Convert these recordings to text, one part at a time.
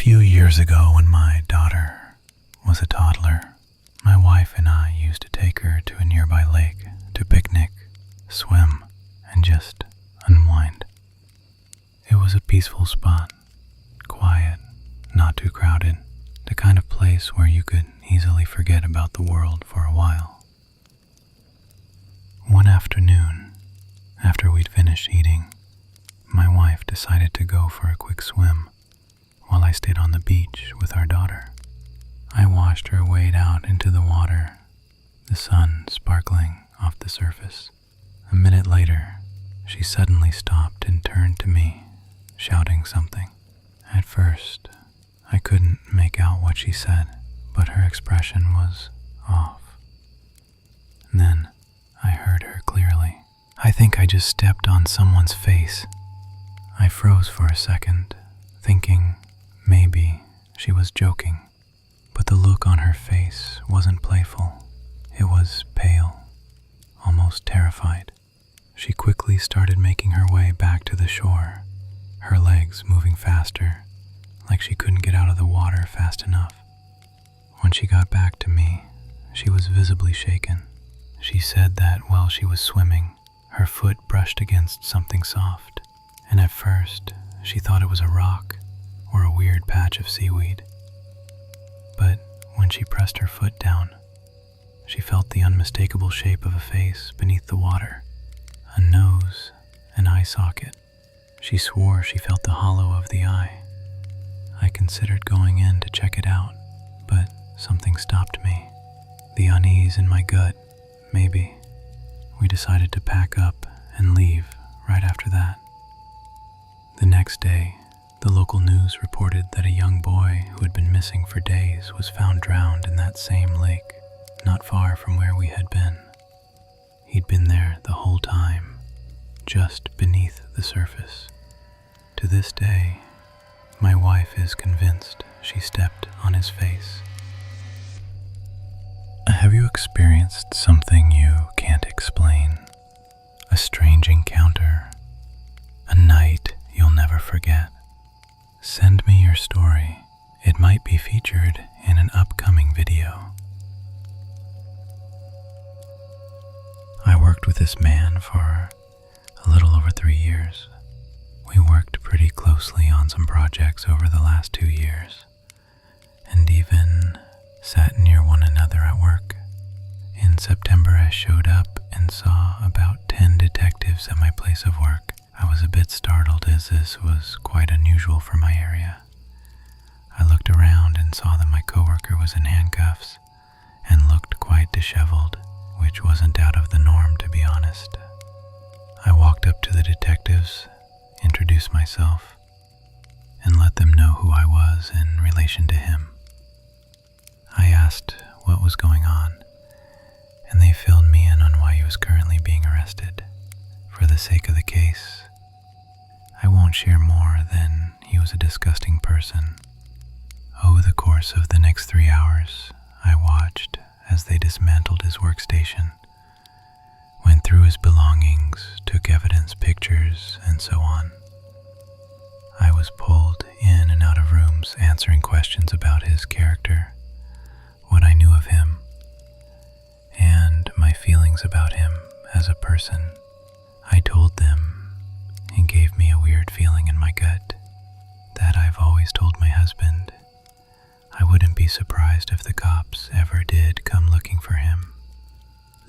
few years ago, when my daughter was a toddler, my wife and I used to take her to a nearby lake to picnic, swim, and just unwind. It was a peaceful spot, quiet, not too crowded, the kind of place where you could easily forget about the world for a while. One afternoon, after we'd finished eating, my wife decided to go for a quick swim while I stayed on the beach with our daughter. I watched her wade out into the water, the sun sparkling off the surface. A minute later, she suddenly stopped and turned to me, shouting something. At first, I couldn't make out what she said, but her expression was off. Then, I heard her clearly. "I think I just stepped on someone's face." I froze for a second, thinking maybe she was joking, but the look on her face wasn't playful. It was pale, almost terrified. She quickly started making her way back to the shore, her legs moving faster, like she couldn't get out of the water fast enough. When she got back to me, she was visibly shaken. She said that while she was swimming, her foot brushed against something soft, and at first she thought it was a rock or a weird patch of seaweed. But when she pressed her foot down, she felt the unmistakable shape of a face beneath the water, a nose, an eye socket. She swore she felt the hollow of the eye. I considered going in to check it out, but something stopped me. The unease in my gut, maybe. We decided to pack up and leave right after that. The next day, the local news reported that a young boy who had been missing for days was found drowned in that same lake, not far from where we had been. He'd been there the whole time, just beneath the surface. To this day, my wife is convinced she stepped on his face. Have you experienced something you can't explain? A strange encounter? A night you'll never forget? Send me your story. It might be featured in an upcoming video. I worked with this man for a little over 3 years. We worked pretty closely on some projects over the last 2 years, and even sat near one another at work. In September, I showed up and saw about 10 detectives at my place of work. I was a bit startled, as this was quite unusual for my area. I looked around and saw that my coworker was in handcuffs and looked quite disheveled, which wasn't out of the norm, to be honest. I walked up to the detectives, introduced myself, and let them know who I was in relation to him. I asked what was going on, and they filled me in on why he was currently being arrested. For the sake of the case, I won't share more than he was a disgusting person. Over the course of the next 3 hours, I watched as they dismantled his workstation, went through his belongings, took evidence, pictures, and so on. I was pulled in and out of rooms answering questions about his character, what I knew of him, and my feelings about him as a person. I told them, and gave me a weird feeling in my gut that I've always told my husband. I wouldn't be surprised if the cops ever did come looking for him.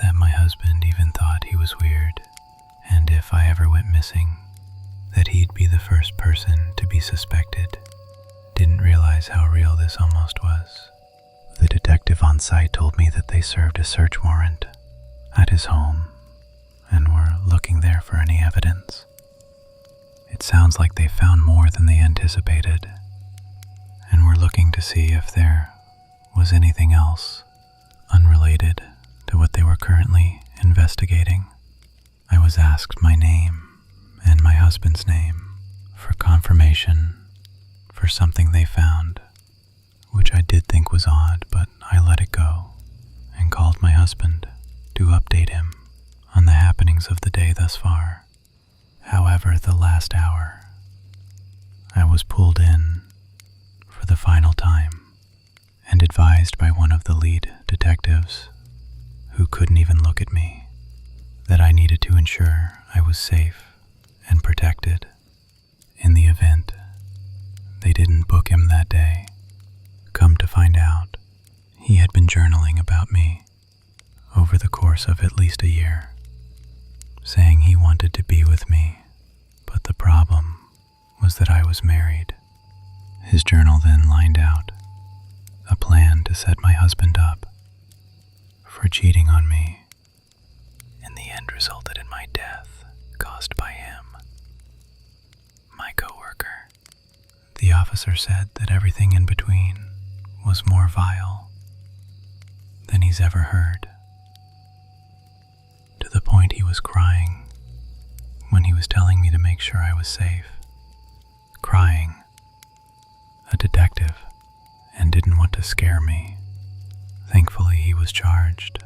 That my husband even thought he was weird, and if I ever went missing, that he'd be the first person to be suspected. Didn't realize how real this almost was. The detective on site told me that they served a search warrant at his home and were looking there for any evidence. It sounds like they found more than they anticipated, and were looking to see if there was anything else unrelated to what they were currently investigating. I was asked my name and my husband's name for confirmation for something they found, which I did think was odd, but I let it go and called my husband to update him on the happenings of the day thus far. However, the last hour, I was pulled in for for the final time, and advised by one of the lead detectives, who couldn't even look at me, that I needed to ensure I was safe and protected in the event they didn't book him that day. Come to find out, he had been journaling about me over the course of at least a year, saying he wanted to be with me, but the problem was that I was married. His journal then lined out a plan to set my husband up for cheating on me, and the end resulted in my death caused by him. My coworker. The officer said that everything in between was more vile than he's ever heard, to the point he was crying when he was telling me to make sure I was safe. Crying, a detective, and didn't want to scare me. Thankfully, he was charged,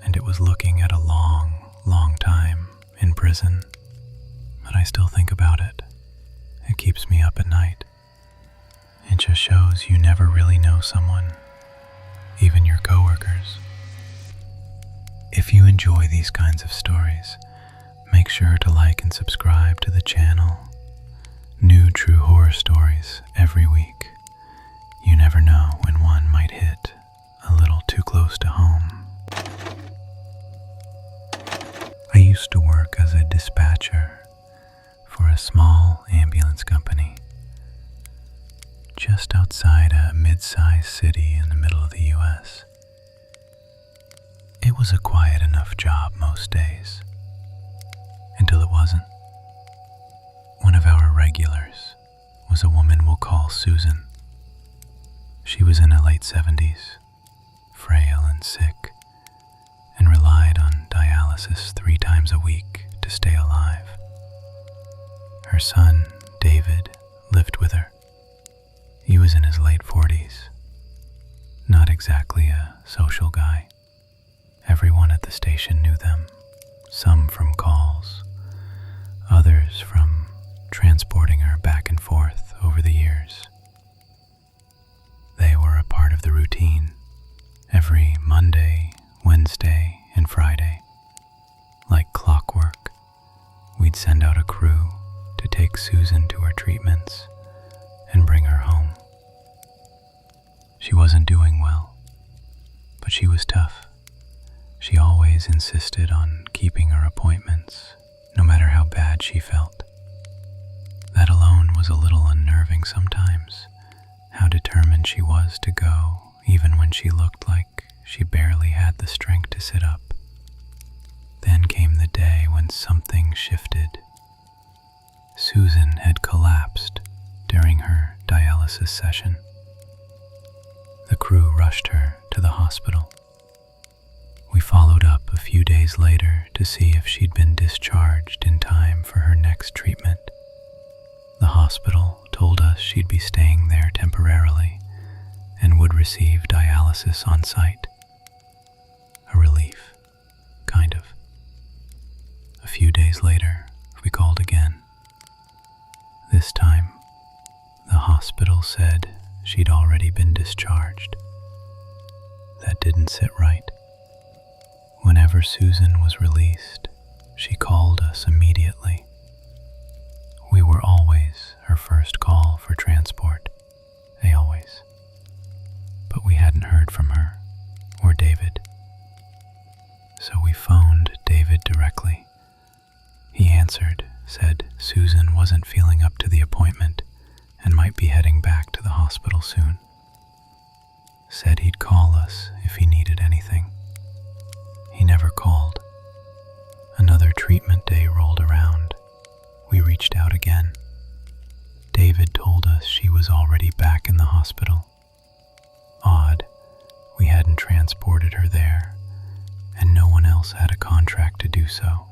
and it was looking at a long, long time in prison. But I still think about it. It keeps me up at night. It just shows you never really know someone, even your coworkers. If you enjoy these kinds of stories, make sure to like and subscribe to the channel. New true horror stories every week. You never know when one might hit a little too close to home. I used to work as a dispatcher for a small ambulance company just outside a mid-sized city in the middle of the US. It was a quiet enough job most days, until it wasn't. One of our regulars was a woman we'll call Susan. She was in her late 70s, frail and sick, and relied on dialysis 3 times a week to stay alive. Her son, David, lived with her. He was in his late 40s, not exactly a social guy. Everyone at the station knew them, some from calls, others from transporting her back and forth over the years. They were a part of the routine every Monday, Wednesday, and Friday. Like clockwork, we'd send out a crew to take Susan to her treatments and bring her home. She wasn't doing well, but she was tough. She always insisted on keeping her appointments, no matter how bad she felt. That alone was a little unnerving sometimes, how determined she was to go, even when she looked like she barely had the strength to sit up. Then came the day when something shifted. Susan had collapsed during her dialysis session. The crew rushed her to the hospital. We followed up a few days later to see if she'd been discharged in time for her next treatment. The hospital told us she'd be staying there temporarily and would receive dialysis on site. A relief, kind of. A few days later, we called again. This time, the hospital said she'd already been discharged. That didn't sit right. Whenever Susan was released, she called us immediately. We were always her first call for transport, always. But we hadn't heard from her, or David. So we phoned David directly. He answered, said Susan wasn't feeling up to the appointment and might be heading back to the hospital soon. Said he'd call us if he needed anything. He never called. Another treatment day rolled around. We reached out again. David told us she was already back in the hospital. Odd, we hadn't transported her there, and no one else had a contract to do so.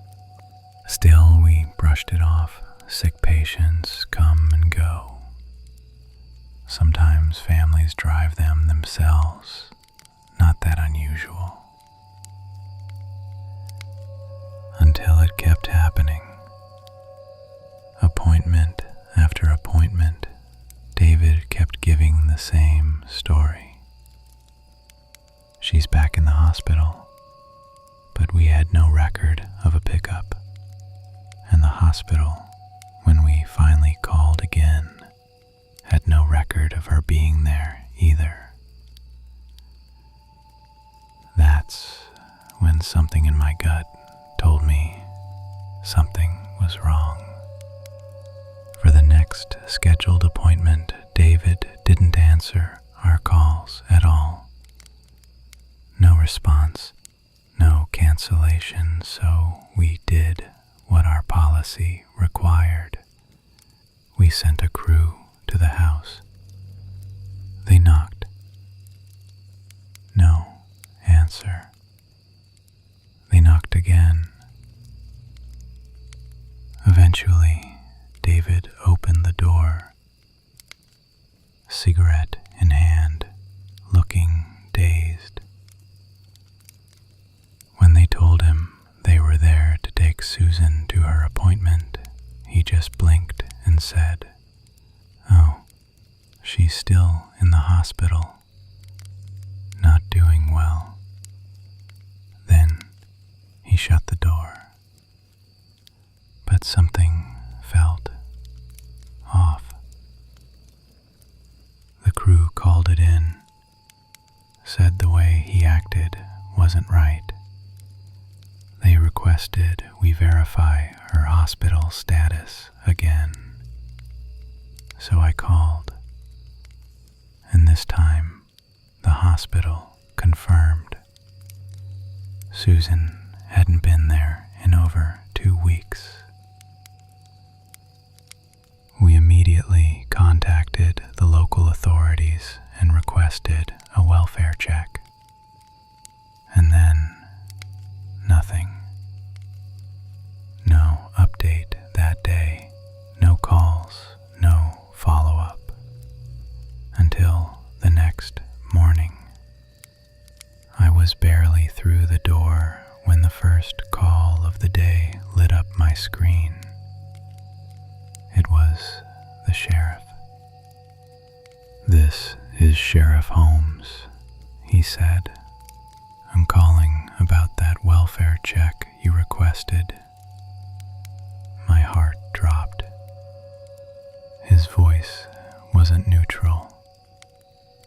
Still, we brushed it off. Sick patients come and go. Sometimes families drive them themselves. Not that unusual. Until it kept happening. Appointment after appointment, David kept giving hospital, when we finally called again, had no record of her being there either. That's when something in my gut told me something was wrong. For the next scheduled appointment, David didn't answer our calls at all. No response, no cancellation, so we did what our policy required. We sent a crew to the house. They knocked. No answer. They knocked again. Eventually, David opened the door, cigarette in hand, looking dazed. When they told him they were there to take Susan to her appointment, he just blinked and said, "Oh, she's still in the hospital, not doing well." Then he shut the door. But something felt off. The crew called it in, said the way he acted wasn't right. They requested we verify her hospital status again. So I called, and this time the hospital confirmed. Susan hadn't been there in over 2 weeks. We immediately contacted the local authorities and requested a welfare check. And then, nothing. No update that day, no calls, no follow-up, until the next morning. I was barely through the door when the first call of the day lit up my screen. It was the sheriff. "This is Sheriff Holmes," he said. "I'm calling about that welfare check you requested." My heart dropped. His voice wasn't neutral.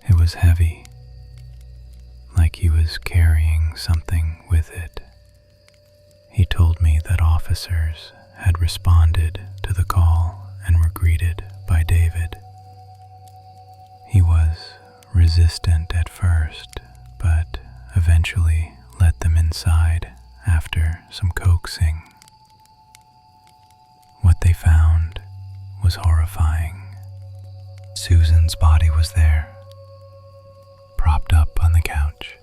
It was heavy, like he was carrying something with it. He told me that officers had responded to the call and were greeted by David. He was resistant at first, but eventually let them inside after some coaxing. What they found was horrifying. Susan's body was there, propped up on the couch,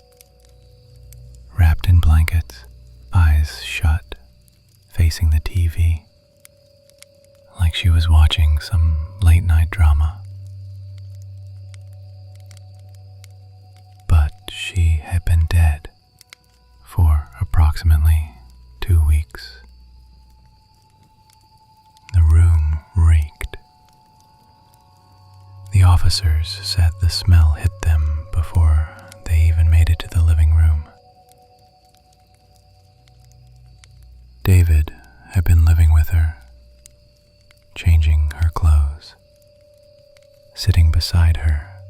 wrapped in blankets, eyes shut, facing the TV, like she was watching some late-night drama. But she had been dead for approximately 2 weeks. The room reeked. The officers said the smell hit them before they even made it to the living room. David had been living with her, changing her clothes, sitting beside her,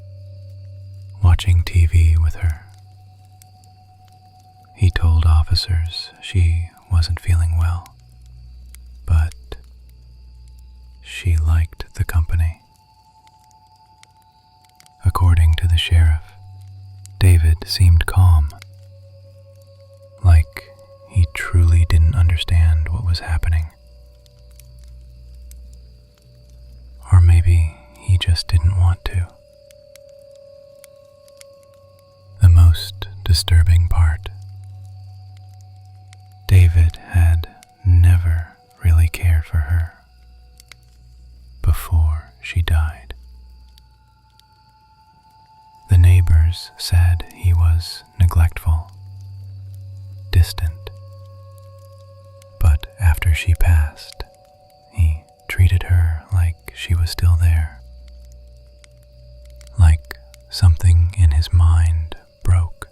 watching TV with her. He told officers she wasn't feeling well, but she liked the company. According to the sheriff, David seemed calm, like he truly didn't understand what was happening. Or maybe he just didn't want to. The most disturbing part, David had never really cared for her before she died. The neighbors said he was neglectful, distant. But after she passed, he treated her like she was still there. Like something in his mind broke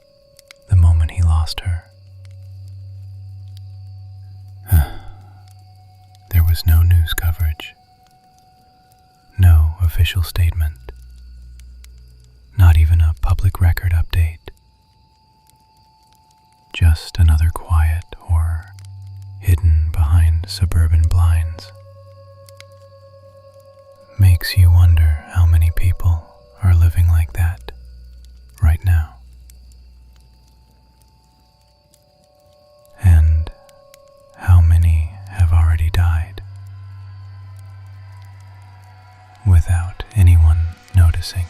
the moment he lost her. There was no news coverage, no official statement, not even a public record update. Just another quiet horror hidden behind suburban blinds. Makes you wonder how many people are living like that right now. And how many have already died without anyone noticing.